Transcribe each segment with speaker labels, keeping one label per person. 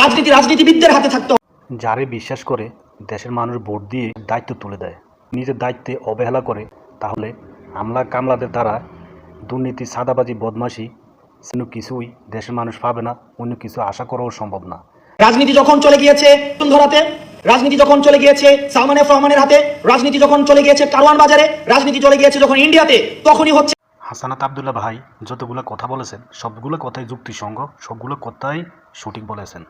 Speaker 1: রাজনীতি রাজনীতিবিদদের হাতে থাকতে হবে।
Speaker 2: যারে বিশ্বাস করে দেশের মানুষ ভোট দিয়ে দায়িত্ব তুলে দেয়, নিজের দায়িত্বে অবহেলা করে, তাহলে আমলা কামলাদের দ্বারা দুর্নীতি, সাদাবাজি, বদমাশি অন্য কিছুই দেশের মানুষ পাবে না, অন্য কিছু আশা করাও সম্ভব না।
Speaker 1: রাজনীতি যখন চলে গিয়েছে ধরাতে, রাজনীতি যখন চলে গিয়েছে সালমান এফ রহমানের হাতে, রাজনীতি যখন চলে গিয়েছে কারওয়ান বাজারে, রাজনীতি চলে গিয়েছে যখন ইন্ডিয়াতে, তখনই হচ্ছে
Speaker 2: হাসানাত আবদুল্লাহ ভাই যতগুলো কথা বলেছেন সবগুলো কথাই যুক্তিসঙ্গ, সবগুলো কথাই সঠিক বলেছেন।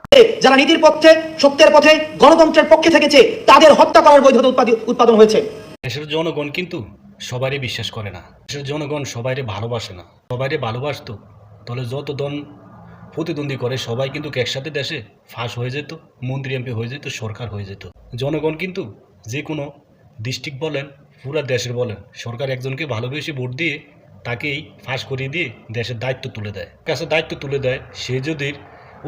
Speaker 1: যারা নীতির পক্ষে, সত্যের পথে, গণতন্ত্রের পক্ষে থেকেছে তাদের হত্যা করার বৈধতা উৎপাদন হয়েছে।
Speaker 2: দেশের জনগণ কিন্তু সবারই বিশ্বাস করে না, দেশের জনগণ সবাইরে ভালোবাসে না। সবাইরে ভালোবাসতো তাহলে যত দল প্রতিদ্বন্দ্বী করে সবাই কিন্তু একসাথে দেশে ফাঁস হয়ে যেত, মন্ত্রী এমপি হয়ে যেত, সরকার হয়ে যেত। জনগণ কিন্তু যে কোনো ডিস্ট্রিক্ট বলেন, পুরা দেশের বলেন, সরকার একজনকে ভালোবেসে ভোট দিয়ে তাকেই ফাঁস করিয়ে দিয়ে দেশের দায়িত্ব তুলে দেয়, কাছে দায়িত্ব তুলে দেয়। সে যদি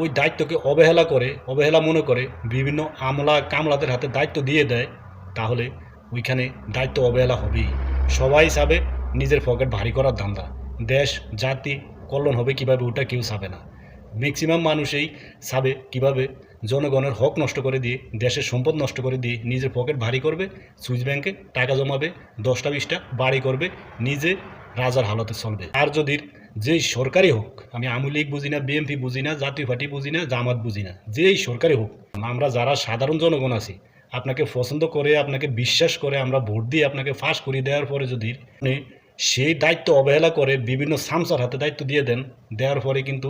Speaker 2: ওই দায়িত্বকে অবহেলা করে, অবহেলা মনে করে বিভিন্ন আমলা কামলাদের হাতে দায়িত্ব দিয়ে দেয়, তাহলে ওইখানে দায়িত্ব অবহেলা হবেই। সবাই চাবে নিজের পকেট ভারী করার ধান্দা, দেশ জাতি কল্যাণ হবে কীভাবে ওটা কেউ চাবে না। ম্যাক্সিমাম মানুষই চাবে কীভাবে জনগণের হক নষ্ট করে দিয়ে, দেশের সম্পদ নষ্ট করে দিয়ে নিজের পকেট ভারী করবে, সুইচ ব্যাংকে টাকা জমাবে, 10টা 20টা বাড়ি করবে, নিজে রাজার হালতে চলবে। আর যদি যেই সরকারি হোক, আমি আওয়ামী লীগ বুঝি না, বিএনপি বুঝি না, জাতীয় পার্টি বুঝি না, জামাত বুঝি না, যেই সরকারি হোক, আমরা যারা সাধারণ জনগণ আছি, আপনাকে পছন্দ করে, আপনাকে বিশ্বাস করে আমরা ভোট দিয়ে আপনাকে ফাঁস করিয়ে দেওয়ার পরে যদি আপনি সেই দায়িত্ব অবহেলা করে বিভিন্ন সামসার হাতে দায়িত্ব দিয়ে দেন, দেওয়ার পরে কিন্তু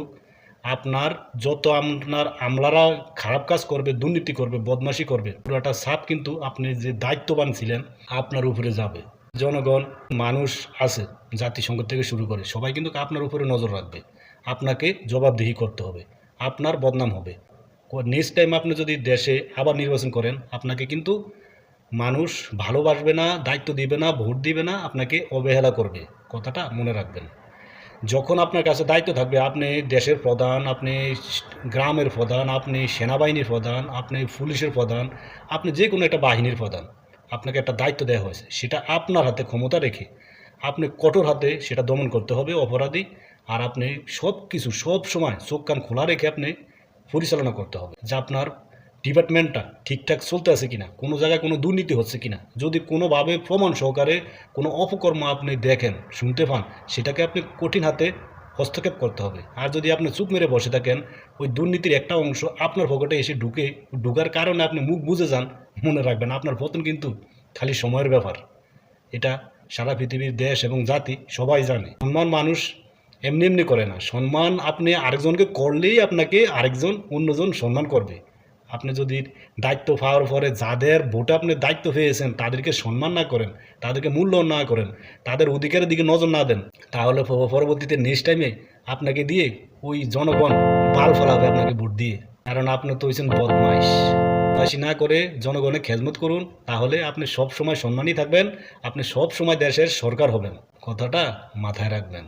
Speaker 2: আপনার যত আপনার আমলারা খারাপ কাজ করবে, দুর্নীতি করবে, বদমাশি করবে, পুরোটা ছাপ কিন্তু আপনি যে দায়িত্ববান ছিলেন আপনার উপরে যাবে। জনগণ, মানুষ আছে, জাতিসংঘ থেকে শুরু করে সবাই কিন্তু আপনার উপরে নজর রাখবে, আপনাকে জবাবদিহি করতে হবে, আপনার বদনাম হবে। নেক্সট টাইম আপনি যদি দেশে আবার নির্বাচন করেন, আপনাকে কিন্তু মানুষ ভালোবাসবে না, দায়িত্ব দিবে না, ভোট দিবে না, আপনাকে অবহেলা করবে। কথাটা মনে রাখবেন। যখন আপনার কাছে দায়িত্ব থাকবে, আপনি দেশের প্রধান, আপনি গ্রামের প্রধান, আপনি সেনাবাহিনীর প্রধান, আপনি পুলিশের প্রধান, আপনি যে কোনো একটা বাহিনীর প্রধান, আপনাকে একটা দায়িত্ব দেওয়া হয়েছে, সেটা আপনার হাতে ক্ষমতা রেখে আপনি কঠোর হাতে সেটা দমন করতে হবে অপরাধী। আর আপনি সব কিছু সব সময় চোখ কান খোলা রেখে আপনি পরিচালনা করতে হবে যে আপনার ডিপার্টমেন্টটা ঠিকঠাক চলতে আছে কিনা, কোনো জায়গায় কোনো দুর্নীতি হচ্ছে কিনা। যদি কোনোভাবে প্রমাণ সহকারে কোনো অপকর্ম আপনি দেখেন, শুনতে পান, সেটাকে আপনি কঠিন হাতে হস্তক্ষেপ করতে হবে। আর যদি আপনি চুপ মেরে বসে থাকেন, ওই দুর্নীতির একটা অংশ আপনার পকেটে এসে ঢুকার কারণে আপনি মুখ বুজে যান, মনে রাখবেন আপনার পতন কিন্তু খালি সময়ের ব্যাপার। এটা সারা পৃথিবীর দেশ এবং জাতি সবাই জানে। সম্মান মানুষ এমনি এমনি করে না, সম্মান আপনি আরেকজনকে করলেই আপনাকে আরেকজন অন্যজন সম্মান করবে। আপনি যদি দায়িত্ব পাওয়ার পরে যাদের ভোটে আপনি দায়িত্ব পেয়েছেন তাদেরকে সম্মান না করেন, তাদেরকে মূল্য না করেন, তাদের অধিকারের দিকে নজর না দেন, তাহলে পরবর্তীতে নেক্সট টাইমে আপনাকে দিয়ে ওই জনগণ বাল ফলাবে আপনাকে ভোট দিয়ে। কারণ আপনি তো হয়েছেন বদমাইশ না করে জনগণের খেদমত করুন, তাহলে আপনি সব সময় সম্মানই থাকবেন, আপনি সব সময় দেশের সরকার হবেন। কথাটা মাথায় রাখবেন।